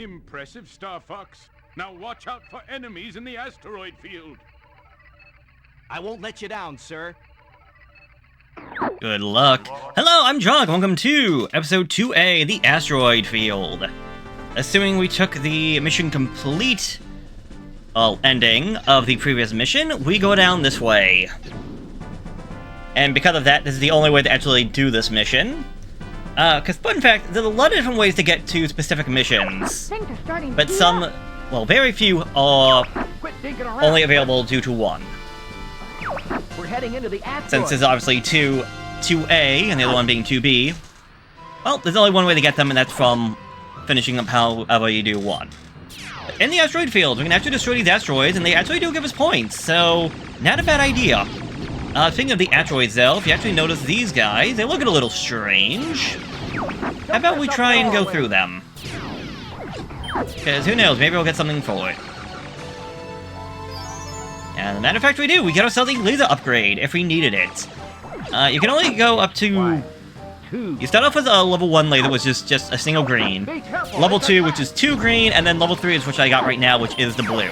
Impressive, Star Fox. Now watch out for enemies in the asteroid field. I won't let you down, sir. Good luck. Hello, I'm John. Welcome to Episode 2A, the Asteroid Field. Assuming we took the mission complete, ending of the previous mission, we go down this way. And because of that, this is the only way to actually do this mission. Because, fun fact, there's a lot of different ways to get to specific missions. But some, well, very few are only available due to one. We're heading into the asteroid. Since there's obviously 2A, and the other one being 2B, well, there's only one way to get them, and that's from finishing up however you do one. But in the asteroid field, we can actually destroy these asteroids, and they actually do give us points, so not a bad idea. Speaking of the asteroids, though, if you actually notice these guys, they look a little strange. How about we try and go through them? Because who knows, maybe we'll get something for it. And as a matter of fact, we do. We get ourselves a laser upgrade if we needed it. You can only go up to... You start off with a level 1 laser, which is just a single green. Level 2, which is 2 green, and then level 3 is which I got right now, which is the blue.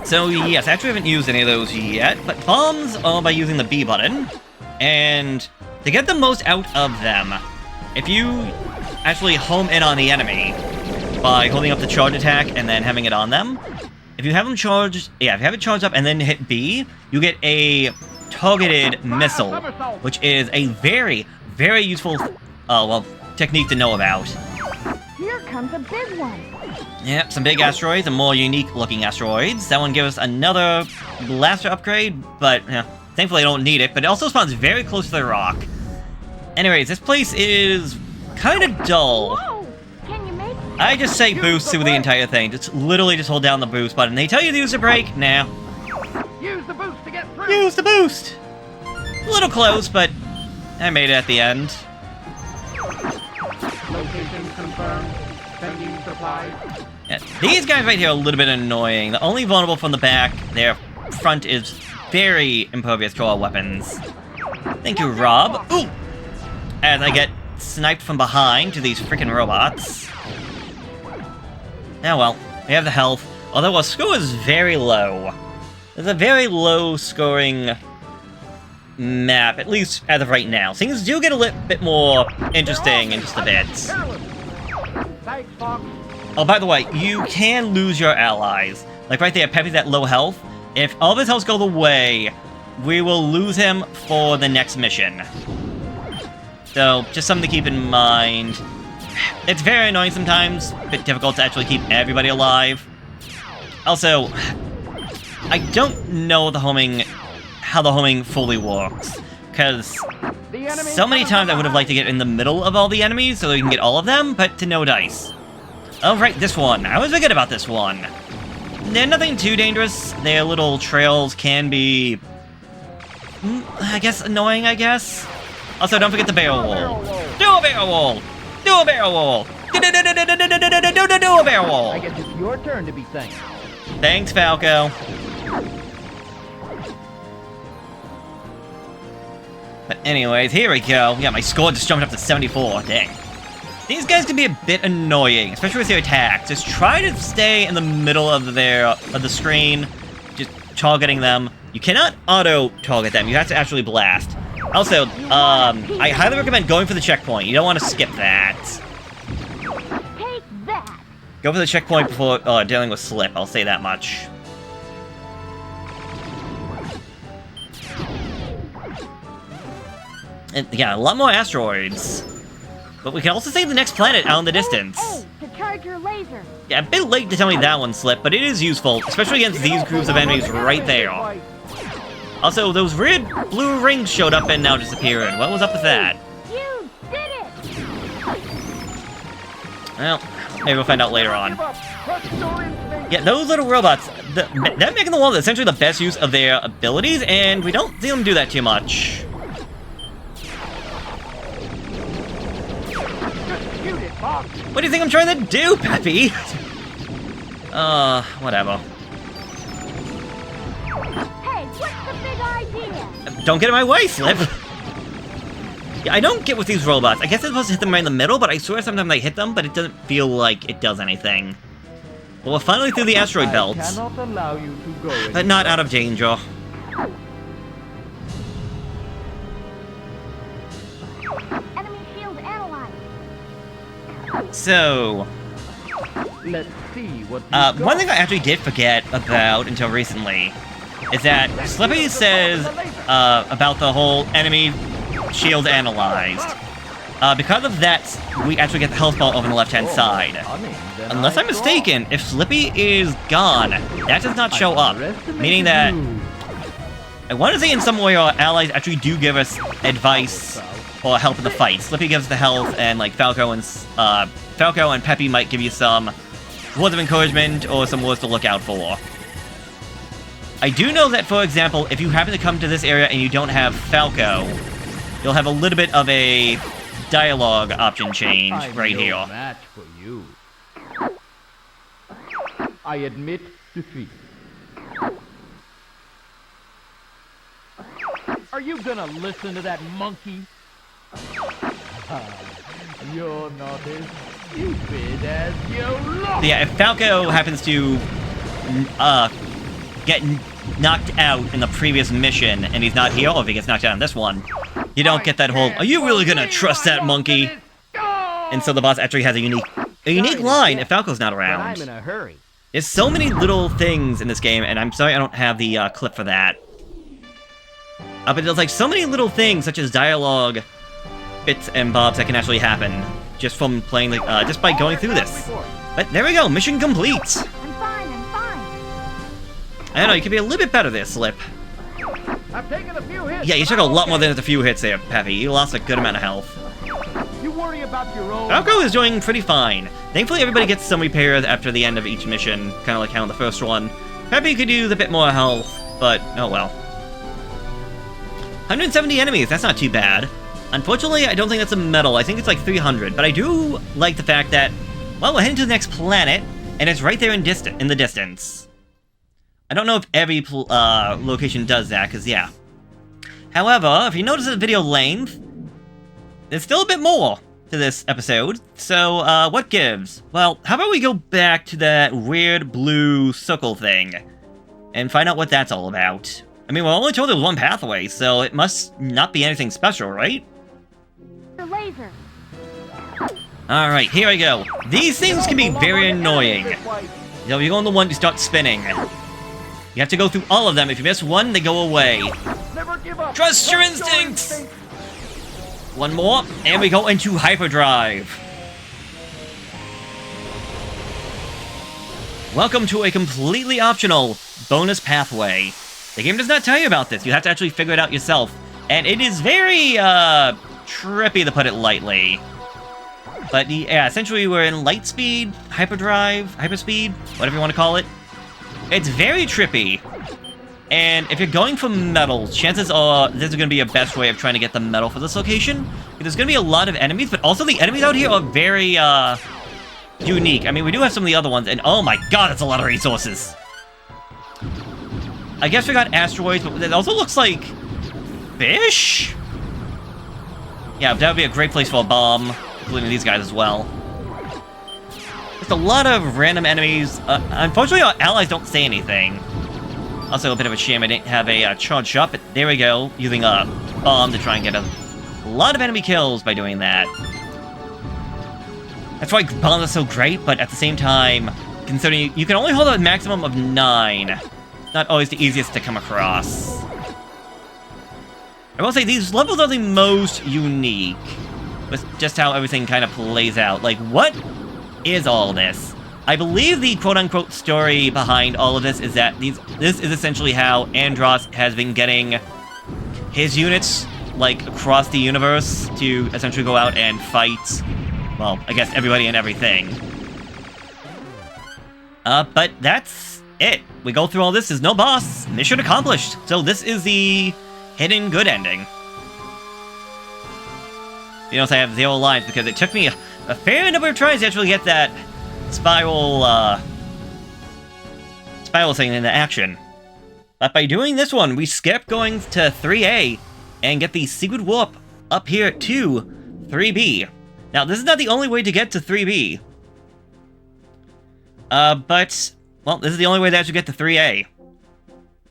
So yes, I actually haven't used any of those yet, but bombs are by using the B button. And to get the most out of them, if you actually home in on the enemy by holding up the charge attack and then having it on them, if you have them charged, if you have it charged up and then hit B, you get a targeted missile, which is a very, very useful, technique to know about. Here comes a big one. Yep, some big asteroids and more unique-looking asteroids. That one gives us another blaster upgrade, but thankfully I don't need it. But it also spawns very close to the rock. Anyways, this place is kind of dull. Whoa! Can you make I just say boost through the entire thing. Just literally just hold down the boost button. They tell you to use the brake. Nah. Use the boost to get through. Use the boost. A little close, but I made it at the end. Location confirmed. Sending supplies. Yeah, these guys right here are a little bit annoying. They're only vulnerable from the back. Their front is very impervious to our weapons. Thank you, Rob. Ooh! As I get sniped from behind to these freaking robots. Oh well, we have the health. Although our score is very low. There's a very low scoring map, at least as of right now. Things do get a little bit more interesting in just a bit. Thanks, Fox. Oh, by the way, you can lose your allies. Like right there, Peppy's at low health. If all of his health goes away, we will lose him for the next mission. So, just something to keep in mind. It's very annoying sometimes, a bit difficult to actually keep everybody alive. Also, I don't know how the homing fully works, because so many times I would have liked to get in the middle of all the enemies so we can get all of them, but to no dice. Oh, right, this one. I always forget about this one. They're nothing too dangerous. Their little trails can be, I guess, annoying, I guess. Also, don't forget the barrel wall. Do a barrel wall! Do a barrel wall! Do a barrel wall! I guess it's your turn to be thanked. Thanks, Falco. But anyways, here we go. Yeah, my score just jumped up to 74. Dang. These guys can be a bit annoying, especially with their attacks. Just try to stay in the middle of the screen, just targeting them. You cannot auto-target them. You have to actually blast. Also, I highly recommend going for the checkpoint. You don't want to skip that. take that? Go for the checkpoint before dealing with Slip. I'll say that much. And yeah, a lot more asteroids. But we can also save the next planet out in the distance. Hey, to charge your laser. Yeah, a bit late to tell me that one, Slip, but it is useful, especially against these groups of enemies right there. Also, those weird blue rings showed up and now disappeared. What was up with that? You did it! Well, maybe we'll find out later on. Yeah, those little robots, they're making the world essentially the best use of their abilities, and we don't see them do that too much. What do you think I'm trying to do, Peppy? Whatever. Hey, what's the big idea? Don't get in my way, Slip. Yeah, I don't get with these robots. I guess it's supposed to hit them right in the middle, but I swear sometimes I hit them, but it doesn't feel like it does anything. Well, we're finally through the asteroid belt. I cannot allow you to go But not out of danger. Enemy shield analyzed. So, Let's see what one thing I actually did forget about until recently is that Slippy says about the whole enemy shield analyzed. Because of that, we actually get the health bar over on the left-hand side. Unless I'm mistaken, if Slippy is gone, that does not show up. Meaning that, I want to say in some way our allies actually do give us advice or help in the fight. Slippy gives the health, and like Falco and Peppy might give you some words of encouragement or some words to look out for. I do know that, for example, if you happen to come to this area and you don't have Falco, you'll have a little bit of a dialogue option change right here. Match for you. I admit defeat. Are you gonna listen to that monkey? You're not as stupid as you look. Yeah, if Falco happens to get knocked out in the previous mission and he's not here, or if he gets knocked out in this one, you don't get that whole, are you really gonna trust that monkey? And so the boss actually has a unique line if Falco's not around. I'm in a hurry. There's so many little things in this game, and I'm sorry I don't have the clip for that. But there's like so many little things, such as dialogue bits and bobs that can actually happen just from playing the, just by going through this. But there we go, mission complete. I'm fine, I'm fine. I don't know, you could be a little bit better there, Slip. I've taken a few hits. Yeah, you took a lot more than just a few hits there, Peppy. You lost a good amount of health. You worry about your own. Falco is doing pretty fine. Thankfully, everybody gets some repairs after the end of each mission, kind of like how in the first one. Peppy could use a bit more health, but oh well. 170 enemies, that's not too bad. Unfortunately, I don't think that's a medal. I think it's like 300, but I do like the fact that, well, we're heading to the next planet, and it's right there in the distance. I don't know if every location does that, because, yeah. However, if you notice the video length, there's still a bit more to this episode. So, what gives? Well, how about we go back to that weird blue circle thing and find out what that's all about. I mean, we're only told there's one pathway, so it must not be anything special, right? Your laser. Alright, here we go. These things can be very annoying. You know, you go on the one, you start spinning. You have to go through all of them. If you miss one, they go away. Never give up. Trust your instincts! One more, and we go into hyperdrive. Welcome to a completely optional bonus pathway. The game does not tell you about this. You have to actually figure it out yourself. And it is very, trippy to put it lightly. But, yeah, essentially we're in light speed, hyperdrive, hyperspeed, whatever you want to call it. It's very trippy. And if you're going for medals, chances are this is going to be a best way of trying to get the medal for this location. There's going to be a lot of enemies, but also the enemies out here are very, unique. I mean, we do have some of the other ones, and oh my god, that's a lot of resources. I guess we got asteroids, but it also looks like fish? Yeah, that would be a great place for a bomb, including these guys as well. Just a lot of random enemies. Unfortunately, our allies don't say anything. Also, a bit of a shame I didn't have a charge shot, but there we go, using a bomb to try and get a lot of enemy kills by doing that. That's why bombs are so great, but at the same time, considering you can only hold a maximum of 9, not always the easiest to come across. I will say, these levels are the most unique, with just how everything kind of plays out. Like, what is all this? I believe the quote-unquote story behind all of this is that this is essentially how Andros has been getting his units, like, across the universe to essentially go out and fight, well, I guess everybody and everything. But that's it. We go through all this, there's no boss, mission accomplished. So this is the hidden good ending. You notice I have 0 lines because it took me a fair number of tries to actually get that spiral thing into action. But by doing this one, we skip going to 3A and get the secret warp up here to 3B. Now, this is not the only way to get to 3B. But, well, this is the only way that you get to 3A.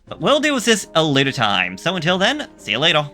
But we'll deal with this a later time. So until then, see you later.